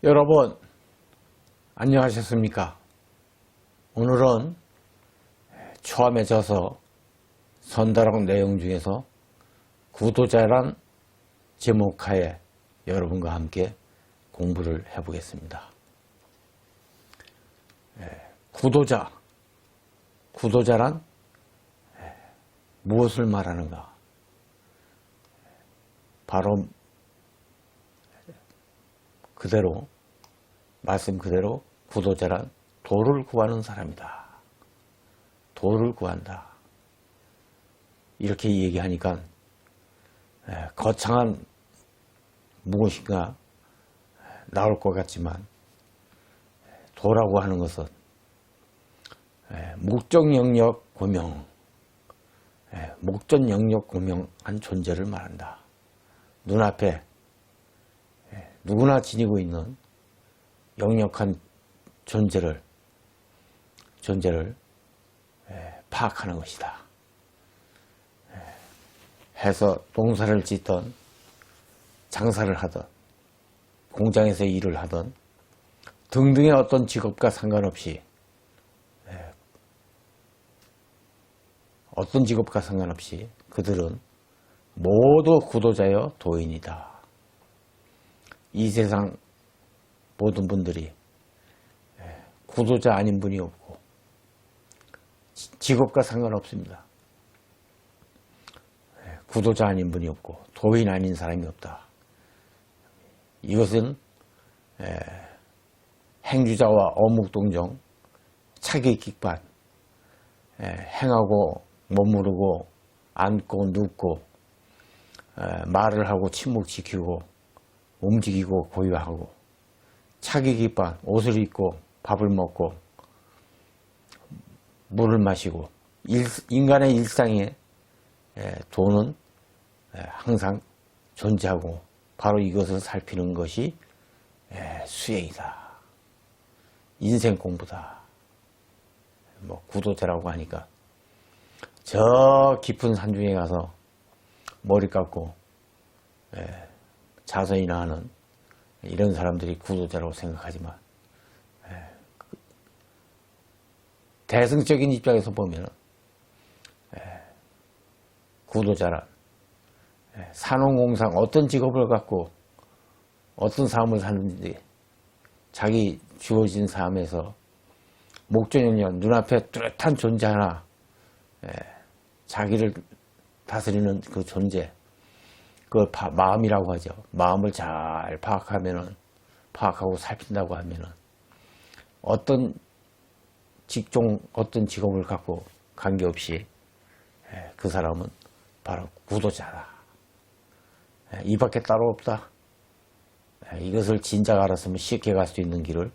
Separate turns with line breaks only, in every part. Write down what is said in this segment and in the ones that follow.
여러분 안녕하셨습니까? 오늘은 초함에 져서 선다락 내용 중에서 구도자란 제목하에 여러분과 함께 공부를 해보겠습니다. 구도자란 무엇을 말하는가? 바로 그대로 말씀 그대로 구도자란 도를 구하는 사람이다. 도를 구한다. 이렇게 얘기하니까 거창한 무엇인가 나올 것 같지만 도라고 하는 것은 목적 영역 고명, 목적 영역 고명한 존재를 말한다. 눈앞에 누구나 지니고 있는 영역한 존재를 파악하는 것이다. 해서 농사를 짓던 장사를 하던 공장에서 일을 하던 등등의 어떤 직업과 상관없이 그들은 모두 구도자여 도인이다. 이 세상 모든 분들이 구도자 아닌 분이 없고 직업과 상관없습니다. 구도자 아닌 분이 없고 도인 아닌 사람이 없다. 이것은 행주자와 어묵동정, 차기킥반, 행하고 머무르고 앉고 눕고 말을 하고 침묵 지키고 움직이고 고요하고 차기기반, 옷을 입고 밥을 먹고 물을 마시고 인간의 일상에 도는 항상 존재하고 바로 이것을 살피는 것이 수행이다. 인생 공부다. 구도자라고 하니까 저 깊은 산중에 가서 머리 깎고 자선이나 하는 이런 사람들이 구도자라고 생각하지만 대승적인 입장에서 보면 구도자란 산업공상 어떤 직업을 갖고 어떤 삶을 사는지 자기 주어진 삶에서 목적영역 눈앞에 뚜렷한 존재 하나 자기를 다스리는 그 존재 그 마음이라고 하죠. 마음을 잘 파악하고 살핀다고 하면은 어떤 직종, 어떤 직업을 갖고 관계없이 그 사람은 바로 구도자다. 이 밖에 따로 없다. 이것을 진작 알았으면 쉽게 갈 수 있는 길을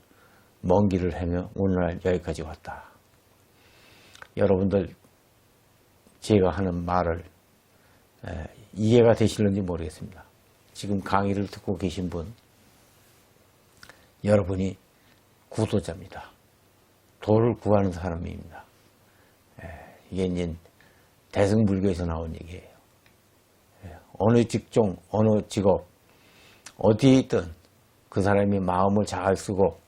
먼 길을 헤며 오늘날 여기까지 왔다. 여러분들 제가 하는 말을 이해가 되실는지 모르겠습니다. 지금 강의를 듣고 계신 분 여러분이 구도자입니다. 도를 구하는 사람입니다. 이게 이제 대승불교에서 나온 얘기예요. 어느 직종, 어느 직업, 어디에 있든 그 사람이 마음을 잘 쓰고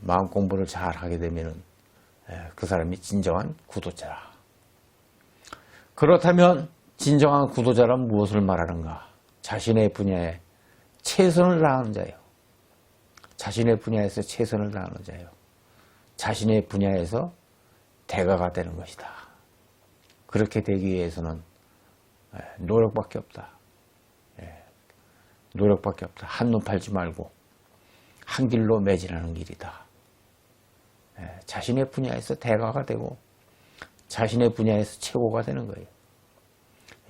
마음 공부를 잘 하게 되면 그 사람이 진정한 구도자라. 그렇다면 진정한 구도자란 무엇을 말하는가? 자신의 분야에 최선을 다하는 자예요. 자신의 분야에서 최선을 다하는 자예요. 자신의 분야에서 대가가 되는 것이다. 그렇게 되기 위해서는 노력밖에 없다. 노력밖에 없다. 한눈 팔지 말고 한 길로 매진하는 길이다. 자신의 분야에서 대가가 되고 자신의 분야에서 최고가 되는 거예요.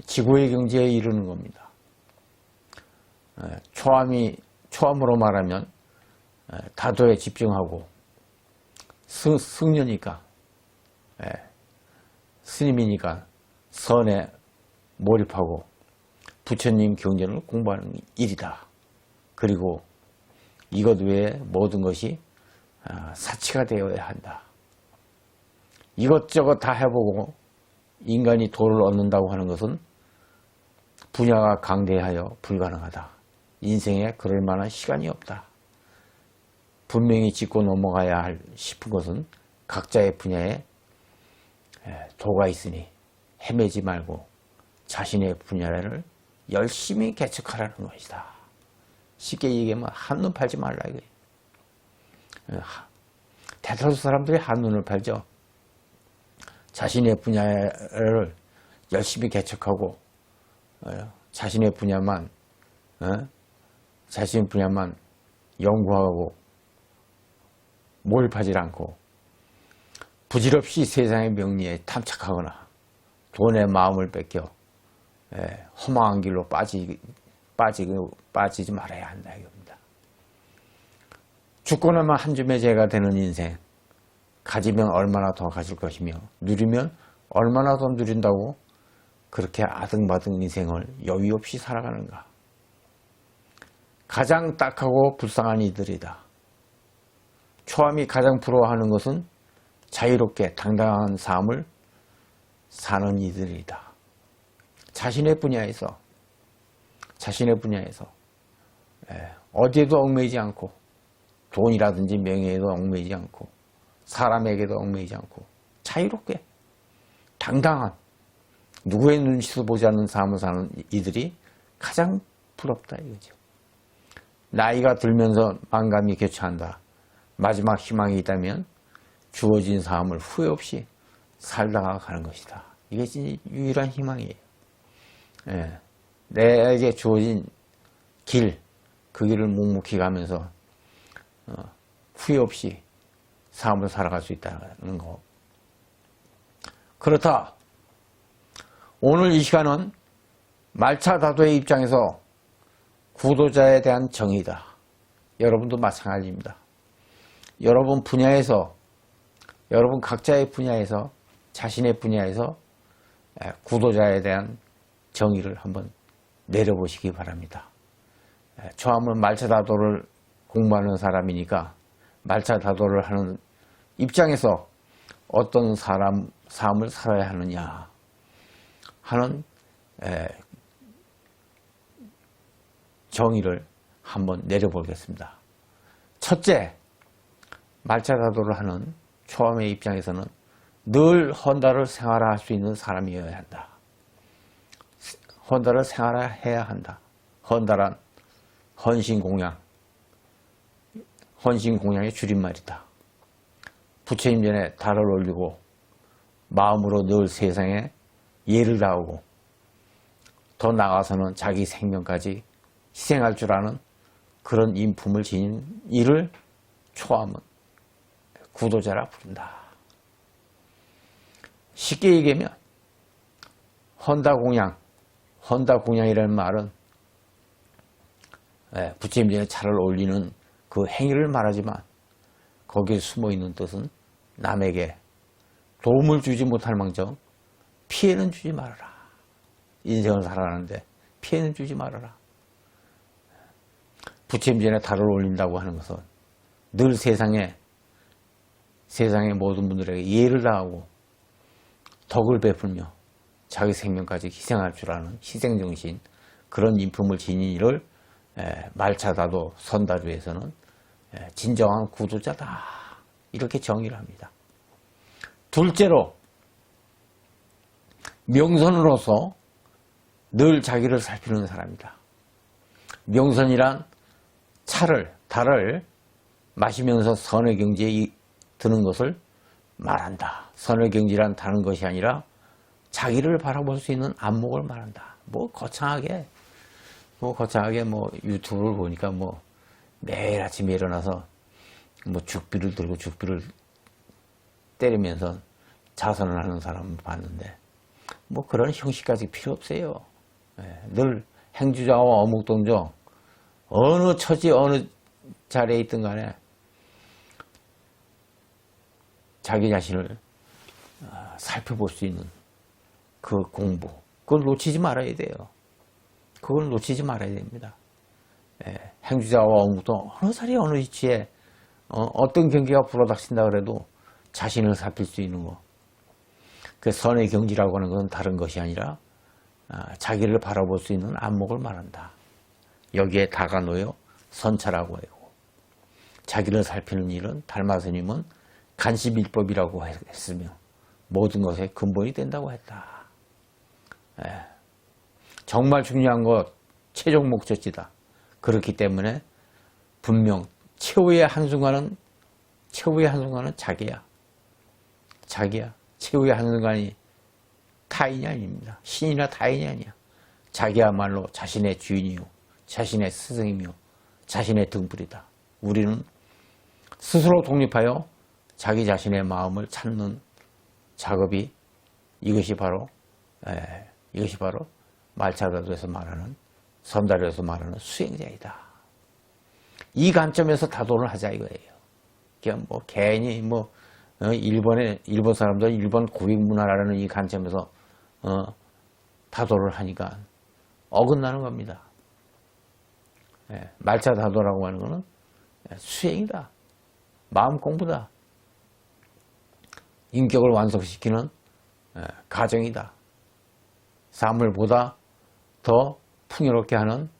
지구의 경제에 이르는 겁니다. 초함으로 말하면 다도에 집중하고 승려니까 스님이니까 선에 몰입하고 부처님 경전을 공부하는 일이다. 그리고 이것 외에 모든 것이 사치가 되어야 한다. 이것저것 다 해보고 인간이 도를 얻는다고 하는 것은 분야가 강대하여 불가능하다. 인생에 그럴 만한 시간이 없다. 분명히 짚고 넘어가야 할 싶은 것은 각자의 분야에 도가 있으니 헤매지 말고 자신의 분야를 열심히 개척하라는 것이다. 쉽게 얘기하면 한눈 팔지 말라 이거예요. 대다수 사람들이 한눈을 팔죠. 자신의 분야를 열심히 개척하고 자신의 분야만 연구하고 몰입하지 않고 부질없이 세상의 명리에 탐착하거나 돈의 마음을 뺏겨 허망한 길로 빠지지 말아야 한다 이겁니다. 죽고 나면 한 줌의 재가 되는 인생, 가지면 얼마나 더 가질 것이며 누리면 얼마나 더 누린다고 그렇게 아등바등 인생을 여유 없이 살아가는가. 가장 딱하고 불쌍한 이들이다. 초함이 가장 부러워하는 것은 자유롭게 당당한 삶을 사는 이들이다. 자신의 분야에서 어디에도 얽매이지 않고 돈이라든지 명예에도 얽매이지 않고 사람에게도 얽매이지 않고 자유롭게 당당한 누구의 눈치도 보지 않는 삶을 사는 이들이 가장 부럽다 이거죠. 나이가 들면서 만감이 교차한다. 마지막 희망이 있다면 주어진 삶을 후회 없이 살다가 가는 것이다. 이게 진짜 유일한 희망이에요. 내게 주어진 길, 그 길을 묵묵히 가면서 후회 없이 삶을 살아갈 수 있다는 거. 그렇다. 오늘 이 시간은 말차다도의 입장에서 구도자에 대한 정의다. 여러분도 마찬가지입니다. 여러분 각자의 분야에서 자신의 분야에서 구도자에 대한 정의를 한번 내려보시기 바랍니다. 저함은 말차다도를 공부하는 사람이니까 말차다도를 하는 입장에서 어떤 삶을 살아야 하느냐 하는 정의를 한번 내려보겠습니다. 첫째, 말차다도를 하는 초함의 입장에서는 늘 헌다를 생활할 수 있는 사람이어야 한다. 헌다를 생활해야 한다. 헌다란 헌신공양, 헌신공양의 줄임말이다. 부처님 전에 달을 올리고 마음으로 늘 세상에 예를 다하고 더 나아가서는 자기 생명까지 희생할 줄 아는 그런 인품을 지닌 이를 초함은 구도자라 부른다. 쉽게 얘기하면 헌다공양이라는 말은 부처님 전에 차를 올리는 그 행위를 말하지만 거기에 숨어있는 뜻은 남에게 도움을 주지 못할 망정 피해는 주지 말아라. 인생을 살아가는데 피해는 주지 말아라. 부처님 전에 달을 올린다고 하는 것은 늘 세상의 모든 분들에게 예를 다하고 덕을 베풀며 자기 생명까지 희생할 줄 아는 희생정신, 그런 인품을 지닌 이를 말차다도 선다주에서는 진정한 구도자다, 이렇게 정의를 합니다. 둘째로, 명선으로서 늘 자기를 살피는 사람이다. 명선이란 달을 마시면서 선의 경지에 드는 것을 말한다. 선의 경지란 다른 것이 아니라 자기를 바라볼 수 있는 안목을 말한다. 거창하게 유튜브를 보니까 매일 아침에 일어나서 죽비를 들고 죽비를 때리면서 자선을 하는 사람을 봤는데 그런 형식까지 필요 없어요. 늘 행주자와 어묵동정 어느 처지 어느 자리에 있든 간에 자기 자신을 살펴볼 수 있는 그 공부, 그걸 놓치지 말아야 돼요. 그걸 놓치지 말아야 됩니다. 행주자와 어묵동 어느 자리에 어느 위치에 어떤 경기가 불어닥친다 그래도 자신을 살필 수 있는 거. 그 선의 경지라고 하는 것은 다른 것이 아니라 자기를 바라볼 수 있는 안목을 말한다. 여기에 다가 놓여 선차라고 하고, 자기를 살피는 일은 달마스님은 간시밀법이라고 했으며 모든 것의 근본이 된다고 했다. 정말 중요한 것 최종 목적지다. 그렇기 때문에 분명 최후의 한순간은 자기야. 최후의 한순간이 타인이 아닙니다. 신이나 타인이 아니야. 자기야말로 자신의 주인이요, 자신의 스승이며 자신의 등불이다. 우리는 스스로 독립하여 자기 자신의 마음을 찾는 작업이 이것이 바로 말차다도에서 말하는 선다료에서 말하는 수행자이다. 이 관점에서 다도를 하자 이거예요. 그냥 뭐 괜히 일본 사람들 일본 고익 문화라는 이 관점에서 다도를 하니까 어긋나는 겁니다. 말차 다도라고 하는 것은 수행이다. 마음 공부다. 인격을 완성시키는 가정이다. 삶을 보다 더 풍요롭게 하는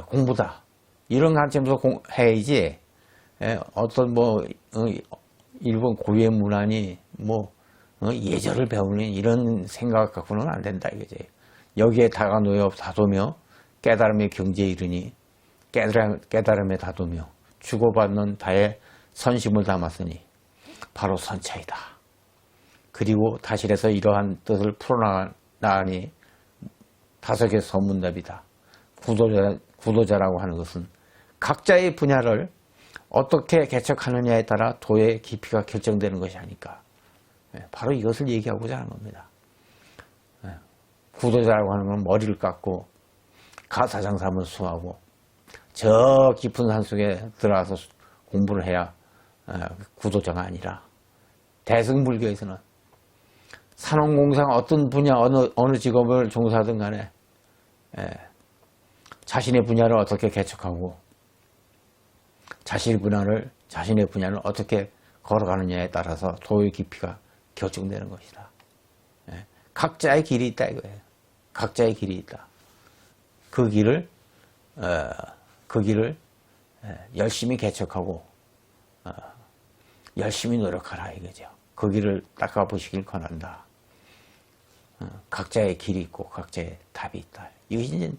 공부다. 이런 관점에서 해야지 어떤 일본 고유의 문화니 예절을 배우는 이런 생각 갖고는 안 된다 이거지. 여기에 다가 놓여 다도며 깨달음의 경지에 이르니 깨달음에 다도며 주고받는 다의 선심을 담았으니 바로 선차이다. 그리고 다실에서 이러한 뜻을 풀어나가니 5개 선문답이다. 구도자라고 하는 것은 각자의 분야를 어떻게 개척하느냐에 따라 도의 깊이가 결정되는 것이 아닐까. 바로 이것을 얘기하고자 하는 겁니다. 구도자라고 하는 건 머리를 깎고 가사장삼을 수하고 저 깊은 산속에 들어가서 공부를 해야 구도자가 아니라 대승불교에서는 산업공상 어떤 분야 어느 직업을 종사하든 간에 자신의 분야를 어떻게 개척하고 자신의 분야를 어떻게 걸어가느냐에 따라서 도의 깊이가 결정되는 것이다. 각자의 길이 있다 이거예요. 각자의 길이 있다. 그 길을 열심히 개척하고 열심히 노력하라 이거죠. 그 길을 닦아보시길 권한다. 각자의 길이 있고 각자의 답이 있다. 이것이 이제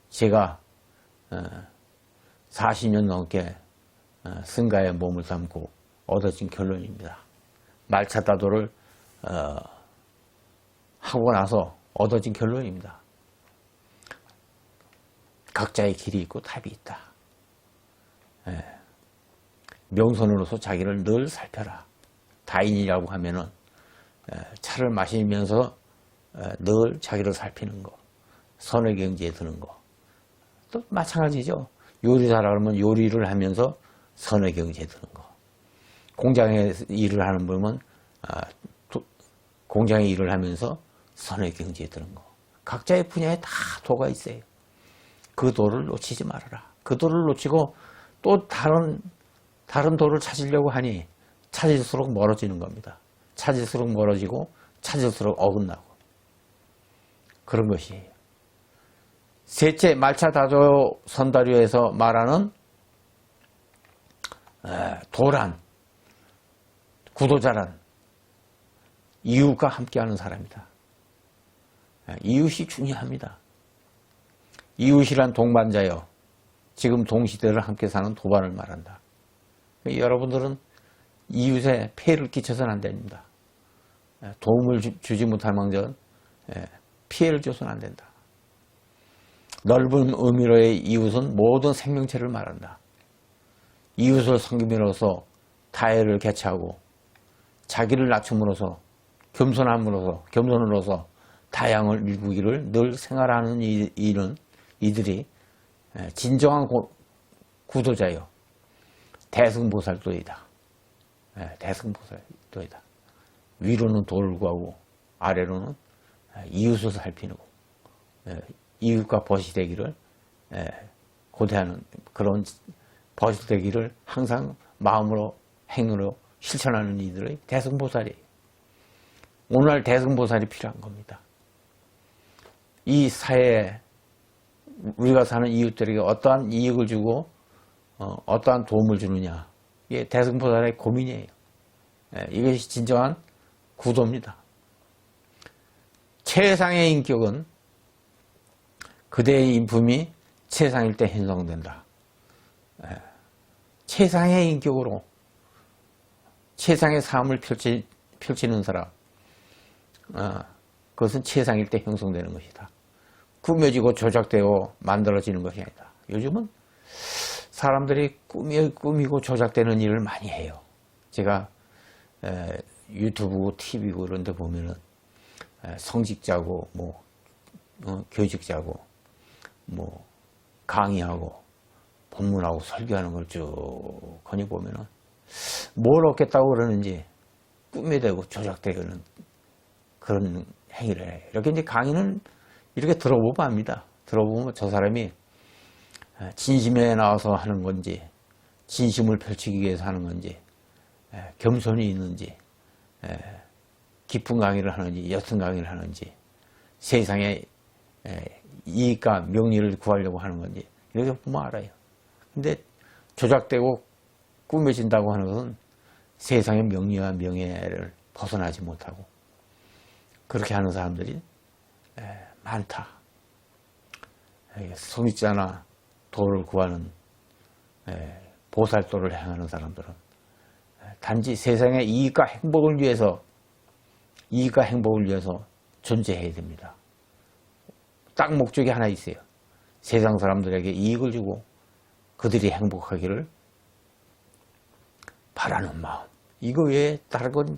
제가 40년 넘게 승가에 몸을 담고 얻어진 결론입니다. 말차다도를 하고 나서 얻어진 결론입니다. 각자의 길이 있고 답이 있다. 명선으로서 자기를 늘 살펴라. 다인이라고 하면은 차를 마시면서 늘 자기를 살피는 거, 선의 경지에 드는 거. 또 마찬가지죠. 요리사라 그러면 요리를 하면서 선의 경지에 드는 거. 공장에 일을 하는 분은 공장에 일을 하면서 선의 경지에 드는 거. 각자의 분야에 다 도가 있어요. 그 도를 놓치지 말아라. 그 도를 놓치고 또 다른 도를 찾으려고 하니 찾을수록 멀어지는 겁니다. 찾을수록 멀어지고 찾을수록 어긋나고 그런 것이에요. 셋째, 말차다조 선다료에서 말하는 도란, 구도자란 이웃과 함께하는 사람이다. 이웃이 중요합니다. 이웃이란 동반자여 지금 동시대를 함께 사는 도반을 말한다. 여러분들은 이웃에 폐해를 끼쳐서는 안 됩니다. 도움을 주지 못할 망정 피해를 줘서는 안 된다. 넓은 의미로의 이웃은 모든 생명체를 말한다. 이웃을 섬김으로써 타해를 개최하고 자기를 낮춤으로써 겸손으로서 다양을 일구기를 늘 생활하는 이들이 진정한 구도자요. 대승보살도이다. 대승보살도이다. 위로는 도를 구하고 아래로는 이웃을 살피고 이웃과 벗이 되기를 고대하는 그런 벗이 되기를 항상 마음으로 행으로 실천하는 이들의 대승보살이에요. 오늘 대승보살이 필요한 겁니다. 이 사회에 우리가 사는 이웃들에게 어떠한 이익을 주고 어떠한 도움을 주느냐. 이게 대승보살의 고민이에요. 이것이 진정한 구도입니다. 최상의 인격은 그대의 인품이 최상일 때 형성된다. 최상의 인격으로 최상의 삶을 펼치는 사람, 그것은 최상일 때 형성되는 것이다. 꾸며지고 조작되고 만들어지는 것이 아니다. 요즘은 사람들이 꾸미고 조작되는 일을 많이 해요. 제가 유튜브, TV고 이런 데 보면은 성직자고 교직자고 강의하고 법문하고 설교하는 걸 쭉 거니 보면은 뭘 얻겠다고 그러는지 꾸며대고 조작되는 그런 행위를 해요. 이렇게 이제 강의는 이렇게 들어보면 압니다. 들어보면 저 사람이 진심에 나와서 하는 건지, 진심을 펼치기 위해서 하는 건지, 겸손이 있는지, 깊은 강의를 하는지, 옅은 강의를 하는지, 세상에 이익과 명리를 구하려고 하는 건지, 이렇게 보면 알아요. 근데 조작되고 꾸며진다고 하는 것은 세상의 명리와 명예를 벗어나지 못하고 그렇게 하는 사람들이 많다. 성직자나 도를 구하는 보살도를 행하는 사람들은 단지 세상의 이익과 행복을 위해서 존재해야 됩니다. 딱 목적이 하나 있어요. 세상 사람들에게 이익을 주고 그들이 행복하기를 바라는 마음. 이거 외에 다른 건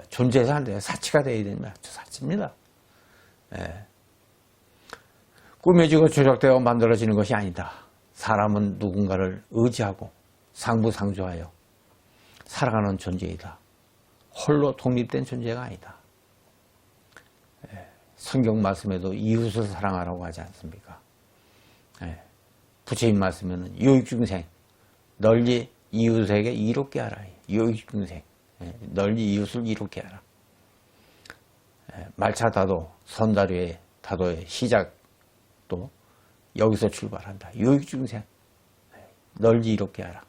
존재해서 안 돼요. 사치가 돼야 됩니다. 사치입니다. 꾸며지고 조작되어 만들어지는 것이 아니다. 사람은 누군가를 의지하고 상부상조하여 살아가는 존재이다. 홀로 독립된 존재가 아니다. 성경 말씀에도 이웃을 사랑하라고 하지 않습니까? 부처님 말씀에는 유익중생, 널리 이웃에게 이롭게 하라. 유익중생, 널리 이웃을 이롭게 하라. 말차 다도, 선다류의 다도의 시작도 여기서 출발한다. 유익중생, 널리 이롭게 하라.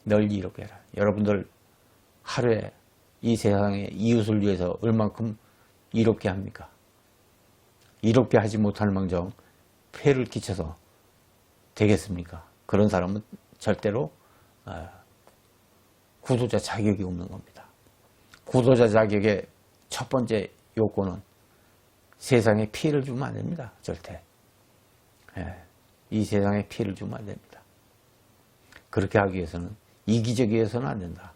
널리 이롭게 하라. 여러분들 하루에 이 세상에 이웃을 위해서 얼만큼 이롭게 합니까? 이롭게 하지 못할 망정 폐를 끼쳐서 되겠습니까? 그런 사람은 절대로 구도자 자격이 없는 겁니다. 구도자 자격의 첫 번째 요건은 세상에 피해를 주면 안 됩니다. 절대. 이 세상에 피해를 주면 안 됩니다. 그렇게 하기 위해서는 이기적이어서는 안 된다.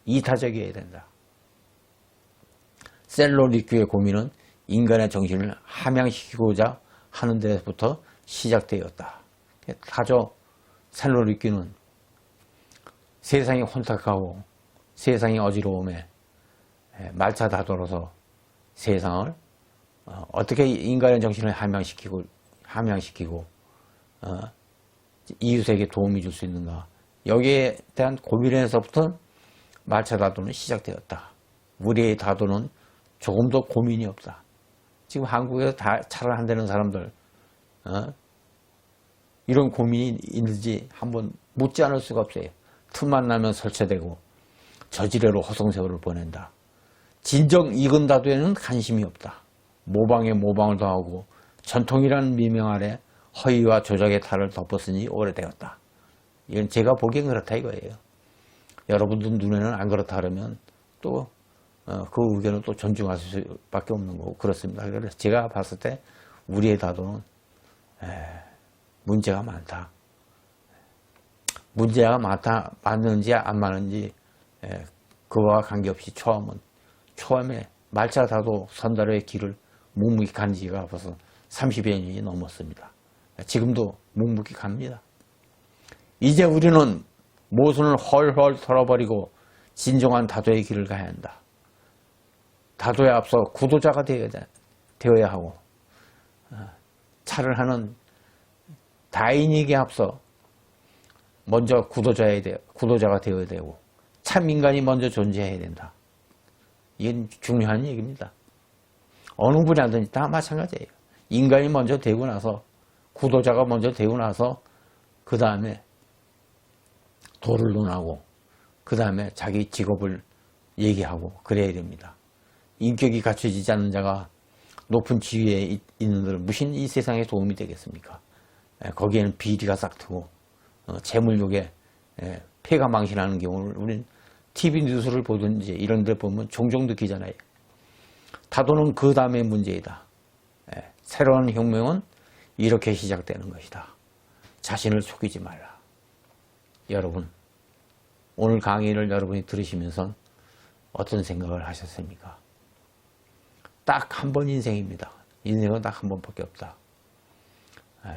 이타적이어야 된다. 셀로리큐의 고민은 인간의 정신을 함양시키고자 하는 데서부터 시작되었다. 타조 셀로리큐는 세상이 혼탁하고 세상이 어지러움에 말차 다돌아서 세상을 어떻게 인간의 정신을 함양시키고 이웃에게 도움이 줄 수 있는가, 여기에 대한 고민에서부터 말차 다도는 시작되었다. 우리의 다도는 조금 더 고민이 없다. 지금 한국에서 다 차를 안 되는 사람들 이런 고민이 있는지 한번 묻지 않을 수가 없어요. 틈만 나면 설치되고 저지레로 허송세월을 보낸다. 진정 익은 다도에는 관심이 없다. 모방에 모방을 더하고 전통이라는 미명 아래 허위와 조작의 탈을 덮었으니 오래되었다. 이건 제가 보기엔 그렇다 이거예요. 여러분들 눈에는 안 그렇다 그러면 또 그 의견을 또 존중하실 수밖에 없는 거고 그렇습니다. 그래서 제가 봤을 때 우리의 다도는 문제가 많다. 문제가 많은지 안 많은지 그와 관계없이 초음에 말차 다도 선다로의 길을 묵묵히 간 지가 벌써 30여 년이 넘었습니다. 지금도 묵묵히 갑니다. 이제 우리는 모순을 헐헐 털어버리고 진정한 다도의 길을 가야 한다. 다도에 앞서 구도자가 되어야 하고 차를 하는 다인에게 앞서 먼저 구도자가 되어야 되고 참 인간이 먼저 존재해야 된다. 이건 중요한 얘기입니다. 어느 분야든지 다 마찬가지예요. 인간이 먼저 되고 나서 구도자가 먼저 되고 나서 그 다음에 도를 논하고 그 다음에 자기 직업을 얘기하고 그래야 됩니다. 인격이 갖춰지지 않는 자가 높은 지위에 있는 들은 무슨 이 세상에 도움이 되겠습니까? 거기에는 비리가 싹트고 재물욕에 폐가 망신하는 경우를 우리는 TV 뉴스를 보든지 이런 데 보면 종종 느끼잖아요. 타도는 그 다음의 문제이다. 새로운 혁명은 이렇게 시작되는 것이다. 자신을 속이지 말라. 여러분, 오늘 강의를 여러분이 들으시면서 어떤 생각을 하셨습니까? 딱 한 번 인생입니다. 인생은 딱 한 번밖에 없다.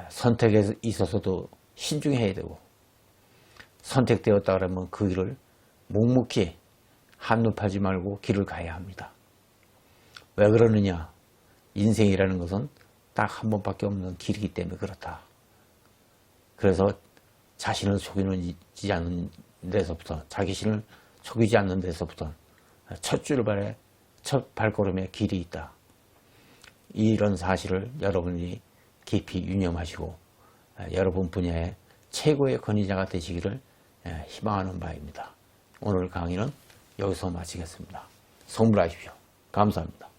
선택에 있어서도 신중해야 되고 선택되었다 그러면 그 길을 묵묵히 한눈 팔지 말고 길을 가야 합니다. 왜 그러느냐? 인생이라는 것은 딱 한 번밖에 없는 길이기 때문에 그렇다. 그래서 자신을 속이지 않는 데서부터, 자기신을 속이지 않는 데서부터 첫 출발에, 첫 발걸음에 길이 있다. 이런 사실을 여러분이 깊이 유념하시고 여러분 분야의 최고의 권위자가 되시기를 희망하는 바입니다. 오늘 강의는 여기서 마치겠습니다. 성불하십시오. 감사합니다.